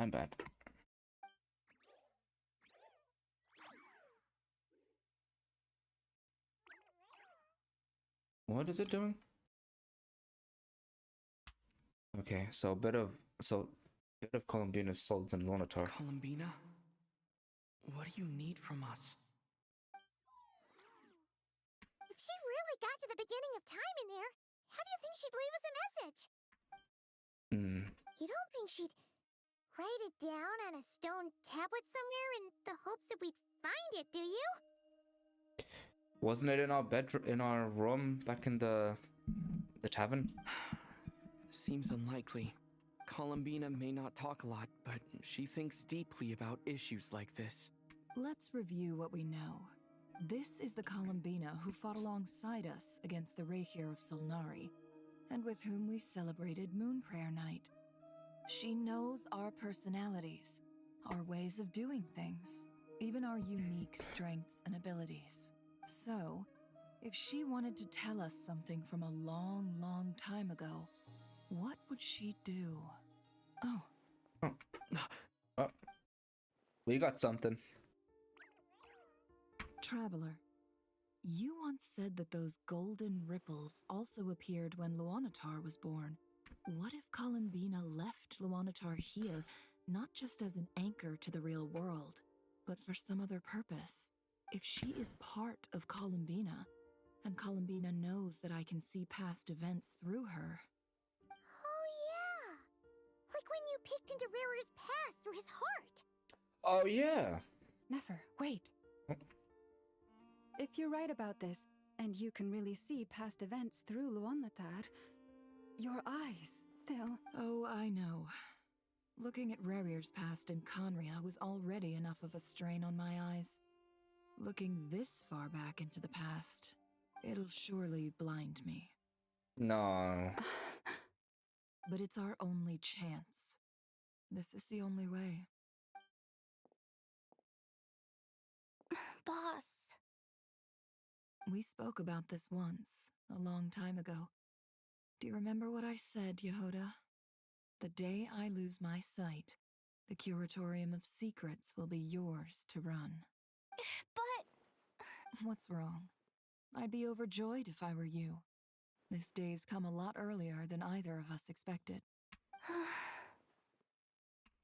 I'm bad. What is it doing? Okay, so a bit of Columbina's swords and Lonatar. Columbina? What do you need from us? If she really got to the beginning of time in there, how do you think she'd leave us a message? You don't think she'd write it down on a stone tablet somewhere in the hopes that we'd find it, do you? Wasn't it in our bedroom, in our room back in the tavern? Seems unlikely. Columbina may not talk a lot, but she thinks deeply about issues like this. Let's review what we know. This is the Columbina who fought alongside us against the Rahyr of Solnari, and with whom we celebrated Moon Prayer Night. She knows our personalities, our ways of doing things, even our unique strengths and abilities. So, if she wanted to tell us something from a long, long time ago, what would she do? Oh. Oh. We got something. Traveler, you once said that those golden ripples also appeared when Luanatar was born. What if Columbina left Luanatar here, not just as an anchor to the real world, but for some other purpose? If she is part of Columbina, and Columbina knows that I can see past events through her. Oh yeah! Like when you peeked into Rarer's past through his heart! Oh yeah! Nefer, wait. If you're right about this, and you can really see past events through Luanatar, your eyes, they'll... Oh, I know. Looking at Rarier's past in Conria was already enough of a strain on my eyes. Looking this far back into the past, it'll surely blind me. No. But it's our only chance. This is the only way. Boss. We spoke about this once, a long time ago. Do you remember what I said, Yehoda? The day I lose my sight, the Curatorium of Secrets will be yours to run. But... What's wrong? I'd be overjoyed if I were you. This day's come a lot earlier than either of us expected.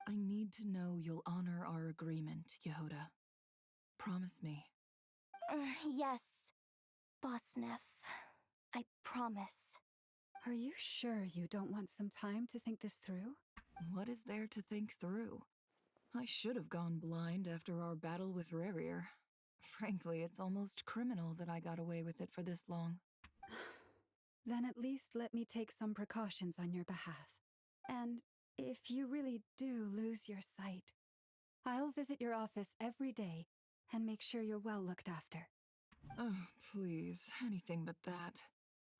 I need to know you'll honor our agreement, Yehoda. Promise me. Yes, Boss Neff. I promise. Are you sure you don't want some time to think this through? What is there to think through? I should have gone blind after our battle with Rarier. Frankly, it's almost criminal that I got away with it for this long. Then at least let me take some precautions on your behalf. And if you really do lose your sight, I'll visit your office every day and make sure you're well looked after. Oh, please, anything but that.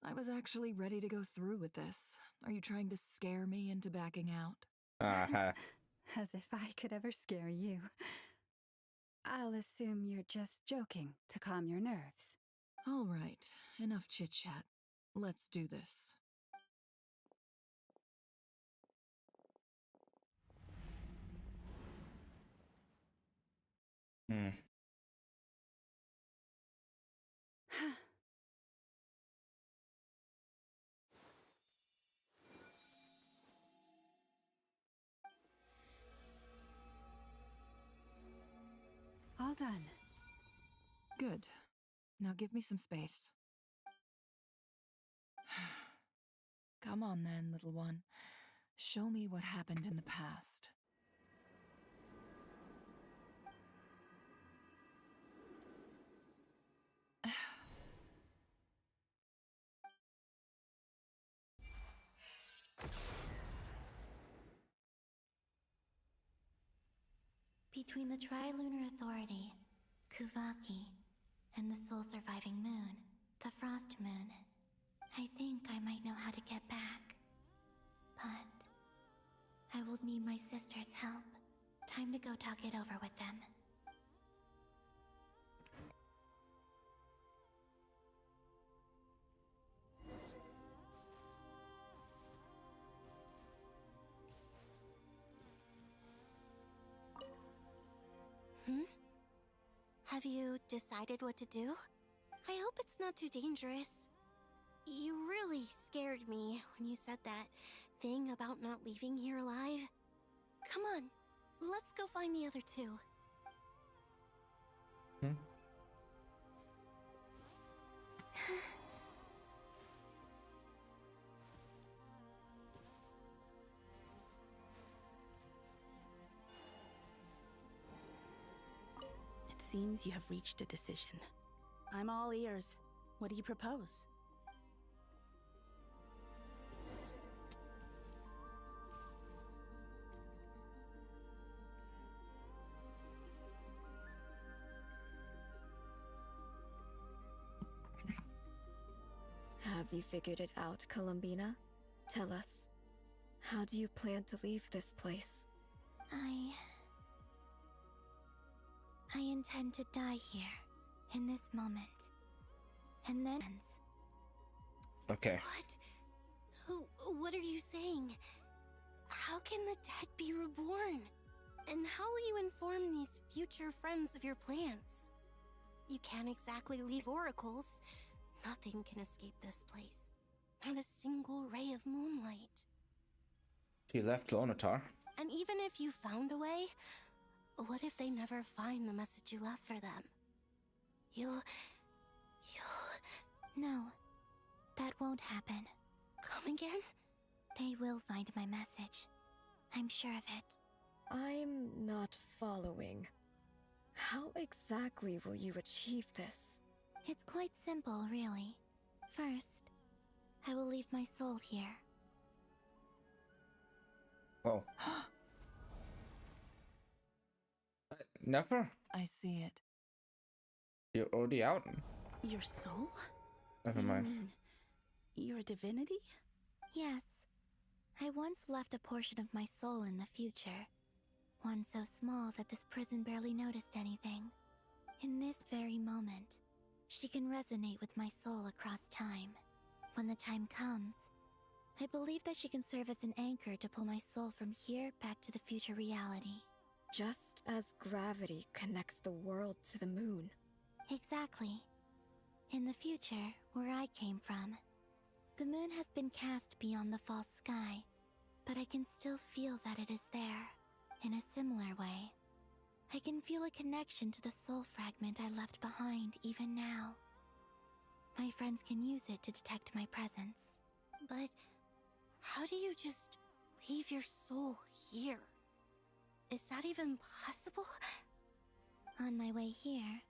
I was actually ready to go through with this. Are you trying to scare me into backing out? As if I could ever scare you. I'll assume you're just joking to calm your nerves. All right, enough chit-chat. Let's do this. All done. Good. Now give me some space. Come on then, little one. Show me what happened in the past. Between the Trilunar Authority, Kuvaki, and the soul-surviving moon, the Frost Moon, I think I might know how to get back. But I will need my sister's help. Time to go talk it over with them. Have you decided what to do? I hope it's not too dangerous. You really scared me when you said that thing about not leaving here alive. Come on, let's go find the other two. It seems you have reached a decision. I'm all ears. What do you propose? Have you figured it out, Columbina? Tell us. How do you plan to leave this place? I intend to die here, in this moment. And then... Okay. What are you saying? How can the dead be reborn? And how will you inform these future friends of your plans? You can't exactly leave oracles. Nothing can escape this place. Not a single ray of moonlight. She left Lonatar. And even if you found a way, what if they never find the message you left for them? You'll... No, that won't happen. Come again? They will find my message. I'm sure of it. I'm not following. How exactly will you achieve this? It's quite simple, really. First, I will leave my soul here. Whoa. Never? I see it. You're already out? Your soul? Never You mind. mean you're a divinity? Yes. I once left a portion of my soul in the future. One so small that this prison barely noticed anything. In this very moment, she can resonate with my soul across time. When the time comes, I believe that she can serve as an anchor to pull my soul from here back to the future reality. Just as gravity connects the world to the moon. Exactly. In the future, where I came from, the moon has been cast beyond the false sky, but I can still feel that it is there. In a similar way, I can feel a connection to the soul fragment I left behind even now. My friends can use it to detect my presence. But how do you just leave your soul here? Is that even possible? On my way here,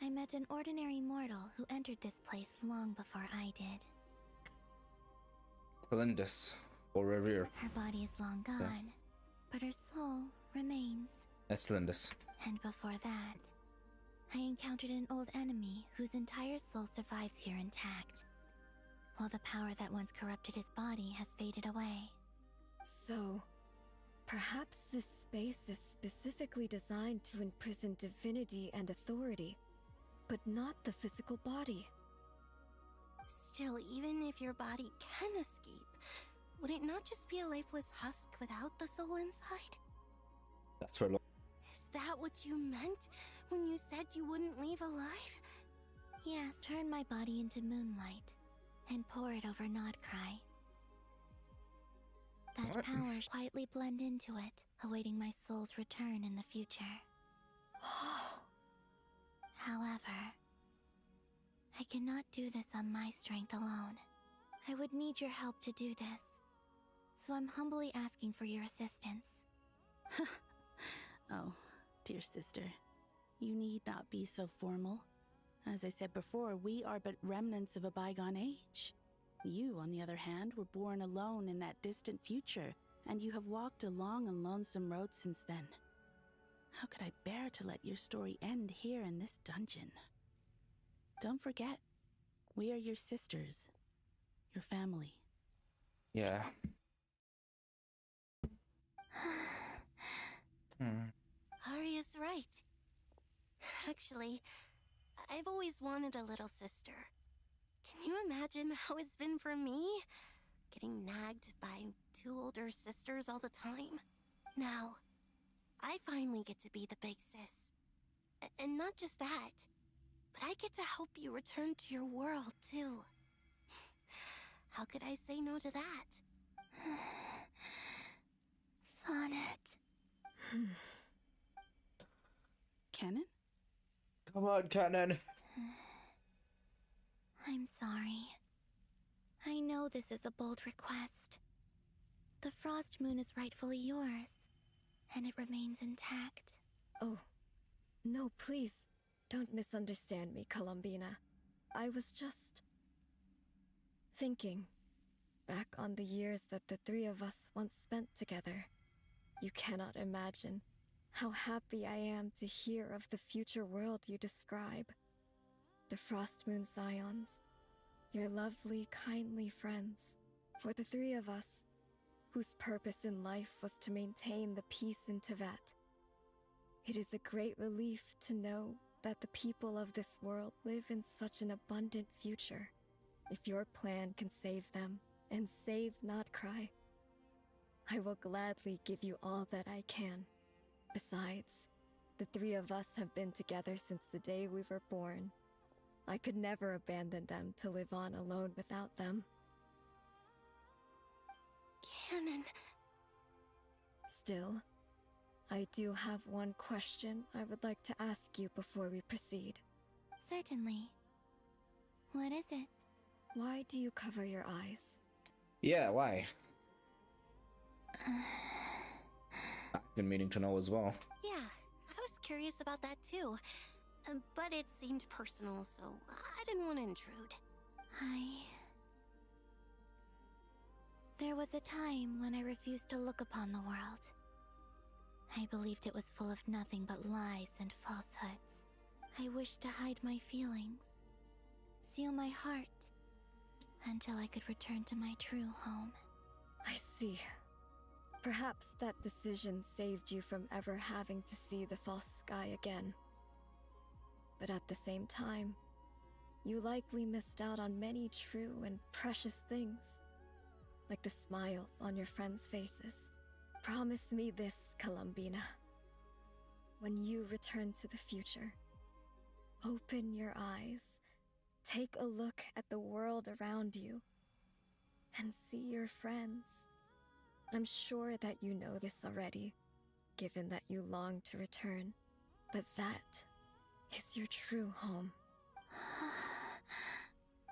I met an ordinary mortal who entered this place long before I did. Felindis, or Revere. Her body is long gone, but her soul remains. Estelindis. And before that, I encountered an old enemy whose entire soul survives here intact, while the power that once corrupted his body has faded away. So, perhaps this space is specifically designed to imprison divinity and authority, but not the physical body. Still, even if your body can escape, would it not just be a lifeless husk without the soul inside? That's where Is that what you meant when you said you wouldn't leave alive? Yes, turn my body into moonlight and pour it over Nodcry. That What? power quietly blend into it, awaiting my soul's return in the future. However, I cannot do this on my strength alone. I would need your help to do this. So I'm humbly asking for your assistance. Oh, dear sister, you need not be so formal. As I said before, we are but remnants of a bygone age. You, on the other hand, were born alone in that distant future, and you have walked a long and lonesome road since then. How could I bear to let your story end here in this dungeon? Don't forget, we are your sisters, your family. Yeah. Arya's right. Actually, I've always wanted a little sister. Can you imagine how it's been for me? Getting nagged by two older sisters all the time. Now, I finally get to be the big sis. And not just that, but I get to help you return to your world, too. How could I say no to that? Sonnet. Canon? Come on, Cannon. I'm sorry. I know this is a bold request. The Frost Moon is rightfully yours, and it remains intact. Oh, no, please. Don't misunderstand me, Columbina. I was just thinking back on the years that the three of us once spent together. You cannot imagine how happy I am to hear of the future world you describe. The Frost Moon Scions, your lovely, kindly friends. For the three of us, whose purpose in life was to maintain the peace in Teyvat. It is a great relief to know that the people of this world live in such an abundant future. If your plan can save them, and save not cry, I will gladly give you all that I can. Besides, the three of us have been together since the day we were born. I could never abandon them to live on alone without them. Canon. Still, I do have one question I would like to ask you before we proceed. Certainly. What is it? Why do you cover your eyes? Yeah, why? I've been meaning to know as well. Yeah, I was curious about that too. But it seemed personal, so I didn't want to intrude. There was a time when I refused to look upon the world. I believed it was full of nothing but lies and falsehoods. I wished to hide my feelings, seal my heart, until I could return to my true home. I see. Perhaps that decision saved you from ever having to see the false sky again. But at the same time, you likely missed out on many true and precious things, like the smiles on your friends' faces. Promise me this, Columbina. When you return to the future, open your eyes, take a look at the world around you, and see your friends. I'm sure that you know this already, given that you long to return, but that is your true home.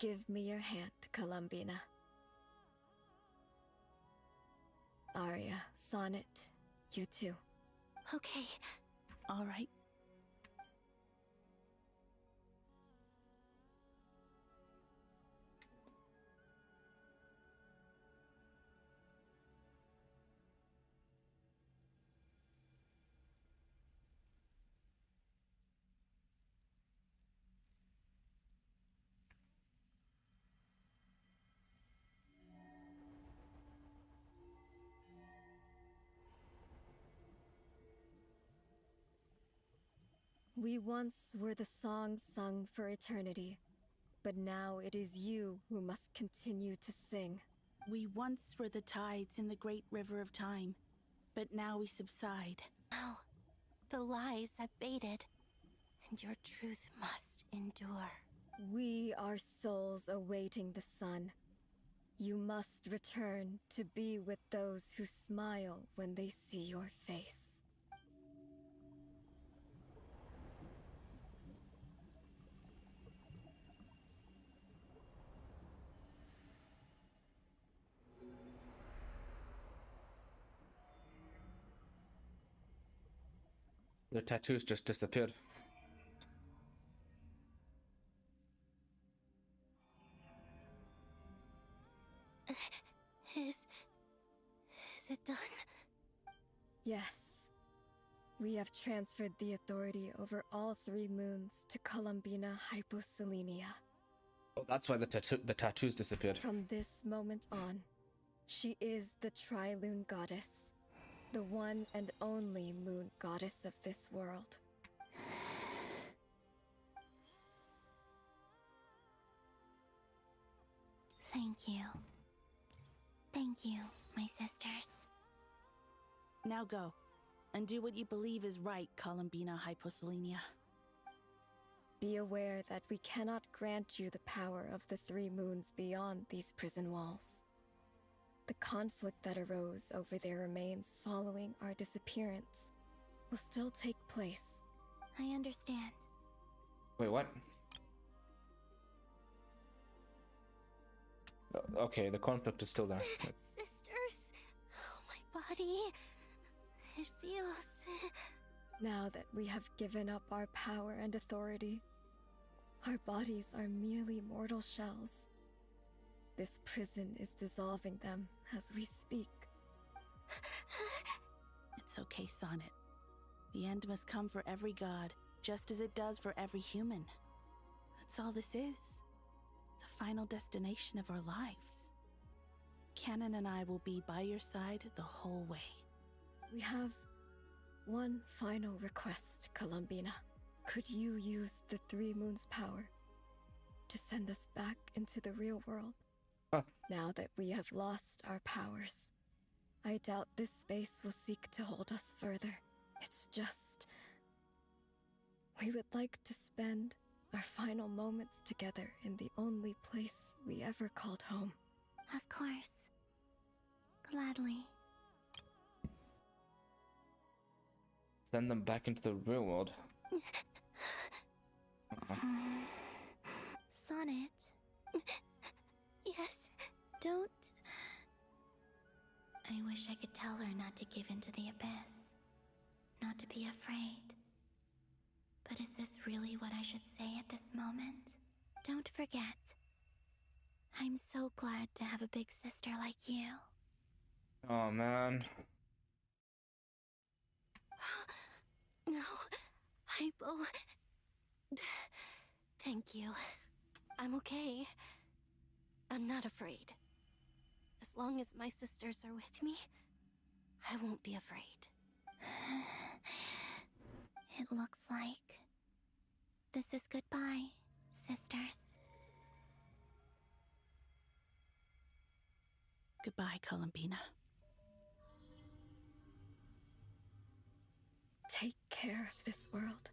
Give me your hand, Columbina. Arya, Sonnet, you too. Okay. All right. We once were the songs sung for eternity, but now it is you who must continue to sing. We once were the tides in the great river of time, but now we subside. Now, the lies have faded, and your truth must endure. We are souls awaiting the sun. You must return to be with those who smile when they see your face. The tattoos just disappeared. Is it done? Yes. We have transferred the authority over all 3 moons to Columbina Hyposelenia. Oh, that's why the tattoos disappeared. From this moment on, she is the Tri-Lune Goddess, the one and only moon goddess of this world. Thank you. Thank you, my sisters. Now go, and do what you believe is right, Columbina Hyposelenia. Be aware that we cannot grant you the power of the three moons beyond these prison walls. The conflict that arose over their remains following our disappearance will still take place. I understand. Wait, what? Okay, the conflict is still there. Sisters, oh, my body. It feels. Now that we have given up our power and authority, our bodies are merely mortal shells. This prison is dissolving them as we speak. It's okay, Sonnet. The end must come for every god, just as it does for every human. That's all this is. The final destination of our lives. Canon and I will be by your side the whole way. We have one final request, Columbina. Could you use the Three Moons' power to send us back into the real world? Huh. Now that we have lost our powers, I doubt this space will seek to hold us further. It's just... we would like to spend our final moments together in the only place we ever called home. Of course. Gladly. Send them back into the real world. Sonnet. Yes. Don't. I wish I could tell her not to give in to the abyss. Not to be afraid. But is this really what I should say at this moment? Don't forget. I'm so glad to have a big sister like you. Oh man. No, Hypo. Thank you. I'm okay. I'm not afraid. As long as my sisters are with me, I won't be afraid. It looks like this is goodbye, sisters. Goodbye, Columbina. Take care of this world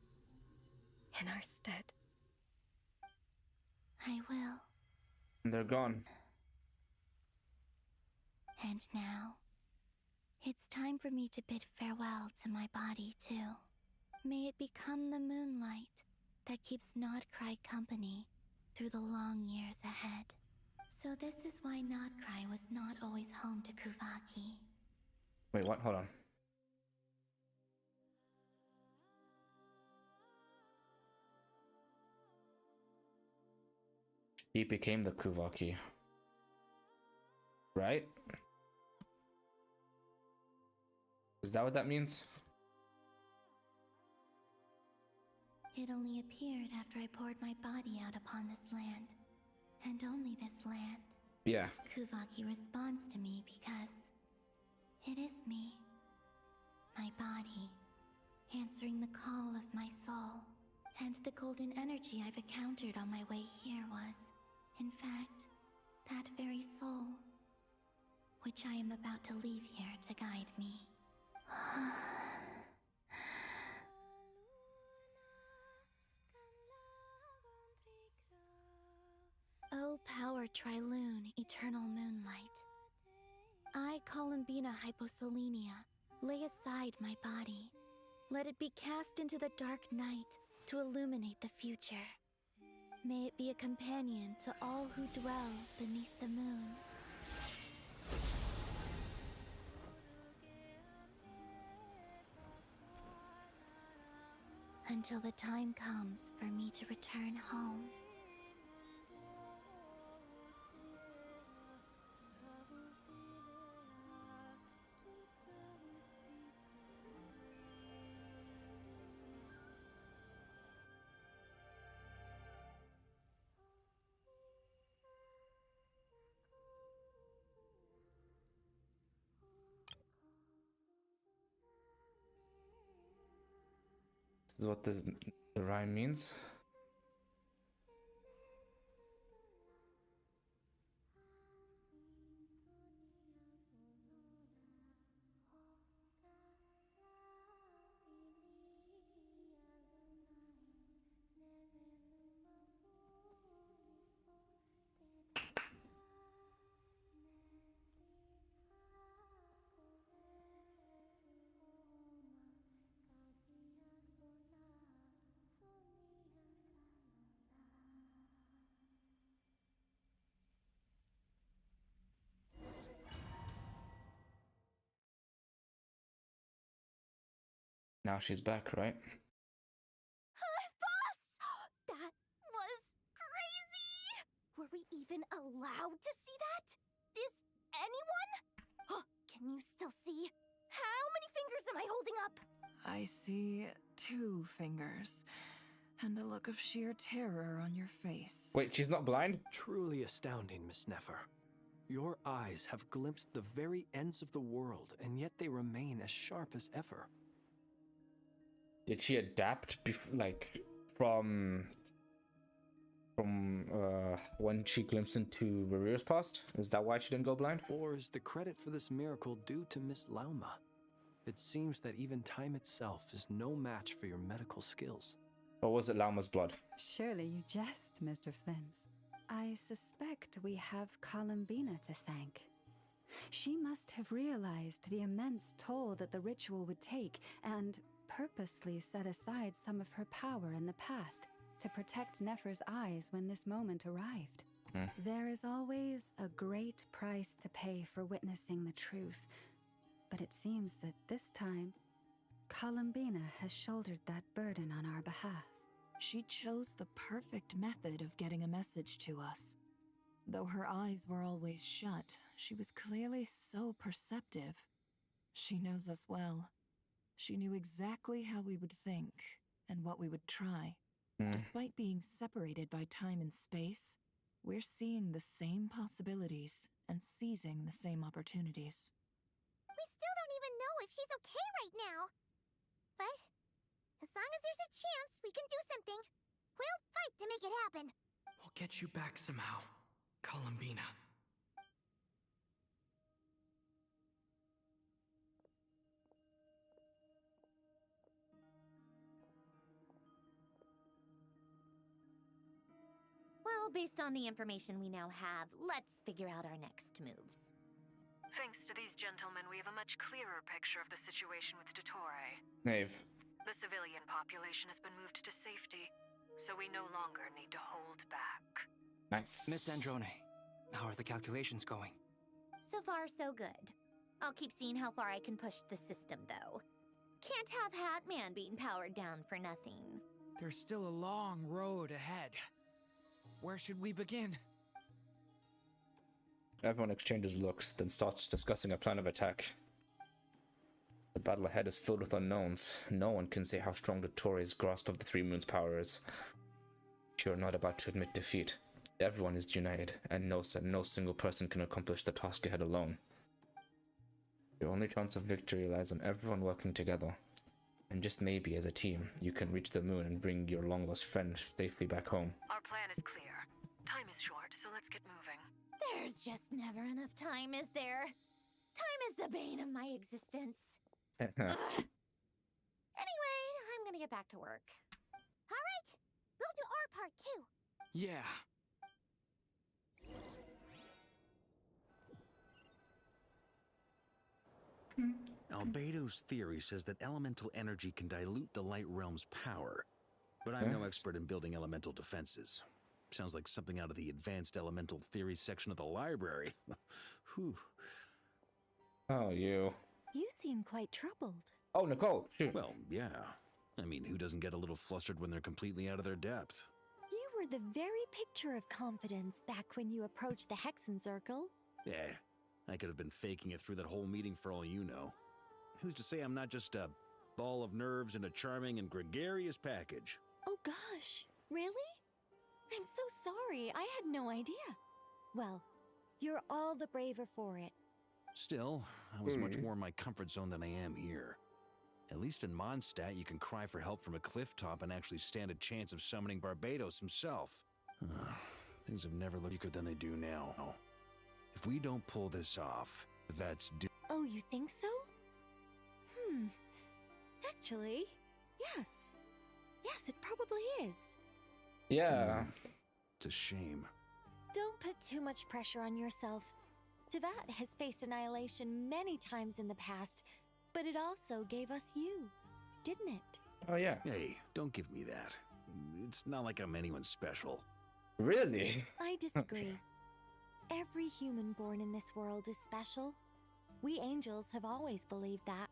in our stead. I will. And they're gone. And now, it's time for me to bid farewell to my body, too. May it become the moonlight that keeps Nodcry company through the long years ahead. So this is why Nodcry was not always home to Kuvaki. Wait, what? Hold on. He became the Kuvaki. Right? Is that what that means? It only appeared after I poured my body out upon this land. And only this land. Yeah. Kuvaki responds to me because it is me. My body, answering the call of my soul. And the golden energy I've encountered on my way here was, in fact, that very soul, which I am about to leave here to guide me. O power Triloon, eternal moonlight. I, Columbina Hyposelenia, lay aside my body. Let it be cast into the dark night to illuminate the future. May it be a companion to all who dwell beneath the moon. Until the time comes for me to return home. This is what the rhyme means. Now she's back, right? Boss! That was crazy! Were we even allowed to see that? Is anyone? Can you still see? How many fingers am I holding up? I see 2 fingers, and a look of sheer terror on your face. Wait, she's not blind? Truly astounding, Miss Nefer. Your eyes have glimpsed the very ends of the world, and yet they remain as sharp as ever. Did she adapt, from when she glimpsed into Revera's past? Is that why she didn't go blind? Or is the credit for this miracle due to Miss Lauma? It seems that even time itself is no match for your medical skills. Or was it Lauma's blood? Surely you jest, Mr. Flins. I suspect we have Columbina to thank. She must have realized the immense toll that the ritual would take and purposely set aside some of her power in the past to protect Nefer's eyes when this moment arrived. There is always a great price to pay for witnessing the truth, but it seems that this time, Columbina has shouldered that burden on our behalf. She chose the perfect method of getting a message to us. Though her eyes were always shut, she was clearly so perceptive. She knows us well. She knew exactly how we would think and what we would try. Despite being separated by time and space, we're seeing the same possibilities and seizing the same opportunities. We still don't even know if she's okay right now. But as long as there's a chance we can do something, we'll fight to make it happen. We'll get you back somehow, Columbina. Well, based on the information we now have, let's figure out our next moves. Thanks to these gentlemen, we have a much clearer picture of the situation with Dottore. Knave. The civilian population has been moved to safety, so we no longer need to hold back. Nice. Miss Androne, how are the calculations going? So far, so good. I'll keep seeing how far I can push the system, though. Can't have Hatman being powered down for nothing. There's still a long road ahead. Where should we begin? Everyone exchanges looks, then starts discussing a plan of attack. The battle ahead is filled with unknowns. No one can say how strong Dottore's grasp of the Three Moons' power is. You're not about to admit defeat. Everyone is united, and knows that no single person can accomplish the task ahead alone. Your only chance of victory lies on everyone working together. And just maybe, as a team, you can reach the moon and bring your long-lost friend safely back home. Our plan is clear. Time is short, so let's get moving. There's just never enough time, is there? Time is the bane of my existence. Anyway, I'm gonna get back to work. All right, we'll do our part too. Yeah. Albedo's theory says that elemental energy can dilute the light realm's power, but I'm no expert in building elemental defenses. Sounds like something out of the advanced elemental theory section of the library. Whew. Oh, you. You seem quite troubled. Oh, Nicole, shoot. Well, yeah. I mean, who doesn't get a little flustered when they're completely out of their depth? You were the very picture of confidence back when you approached the Hexen Circle. Yeah, I could have been faking it through that whole meeting for all you know. Who's to say I'm not just a ball of nerves in a charming and gregarious package? Oh gosh, really? I'm so sorry, I had no idea. Well, you're all the braver for it. Still, I was much more in my comfort zone than I am here. At least in Mondstadt, you can cry for help from a cliff top and actually stand a chance of summoning Barbados himself. Things have never looked weaker than they do now. If we don't pull this off, that's Oh, you think so? Actually, yes. Yes, it probably is. Yeah. It's a shame. Don't put too much pressure on yourself. Tevat has faced annihilation many times in the past, but it also gave us you, didn't it? Oh, yeah. Hey, don't give me that. It's not like I'm anyone special. Really? I disagree. Every human born in this world is special. We angels have always believed that.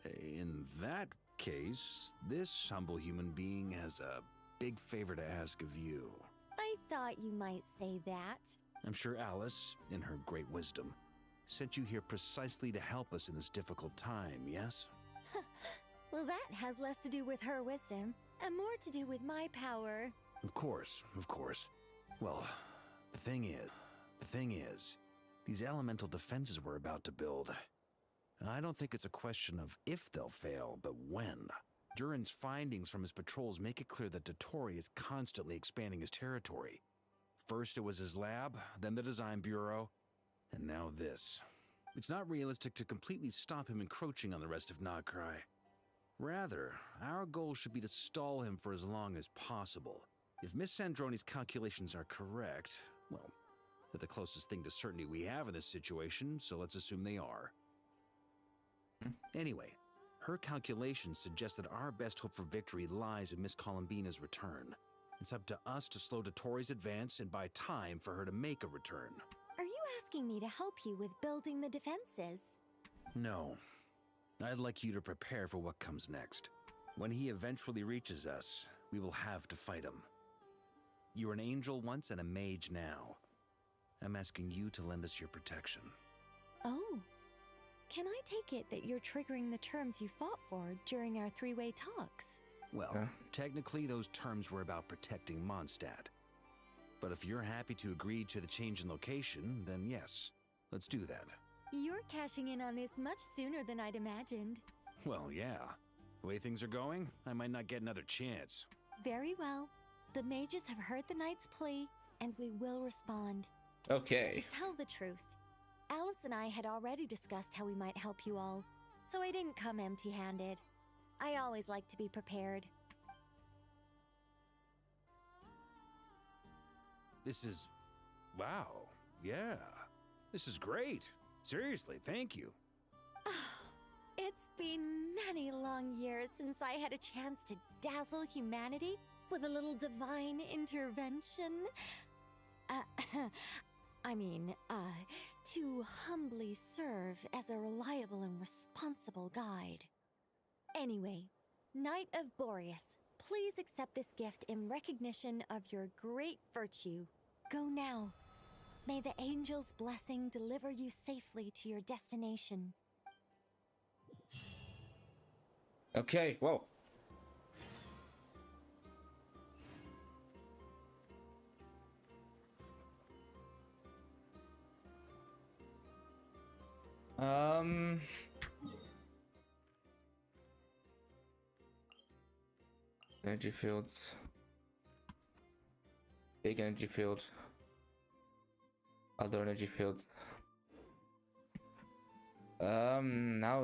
In that case, this humble human being has a big favor to ask of you. I thought you might say that. I'm sure Alice, in her great wisdom, sent you here precisely to help us in this difficult time, yes? Well, that has less to do with her wisdom and more to do with my power. Of course, of course. Well, the thing is, these elemental defenses we're about to build, I don't think it's a question of if they'll fail, but when. Durin's findings from his patrols make it clear that Dottore is constantly expanding his territory. First it was his lab, then the design bureau, and now this. It's not realistic to completely stop him encroaching on the rest of Nagrai. Rather, our goal should be to stall him for as long as possible. If Miss Sandroni's calculations are correct, well, they're the closest thing to certainty we have in this situation, so let's assume they are. Anyway, her calculations suggest that our best hope for victory lies in Miss Columbina's return. It's up to us to slow Dottore's advance and buy time for her to make a return. Are you asking me to help you with building the defenses? No. I'd like you to prepare for what comes next. When he eventually reaches us, we will have to fight him. You were an angel once and a mage now. I'm asking you to lend us your protection. Oh. Can I take it that you're triggering the terms you fought for during our three-way talks? Well, technically those terms were about protecting Mondstadt. But if you're happy to agree to the change in location, then yes, let's do that. You're cashing in on this much sooner than I'd imagined. Well, yeah. The way things are going, I might not get another chance. Very well. The mages have heard the knight's plea, and we will respond. Okay. To tell the truth, Alice and I had already discussed how we might help you all, so I didn't come empty-handed. I always like to be prepared. This is... wow. Yeah. This is great. Seriously, thank you. It's been many long years since I had a chance to dazzle humanity with a little divine intervention. To humbly serve as a reliable and responsible guide. Anyway, Knight of Boreas, please accept this gift in recognition of your great virtue. Go now. May the angel's blessing deliver you safely to your destination. Okay, whoa. Energy fields. Big energy field. Other energy fields. Now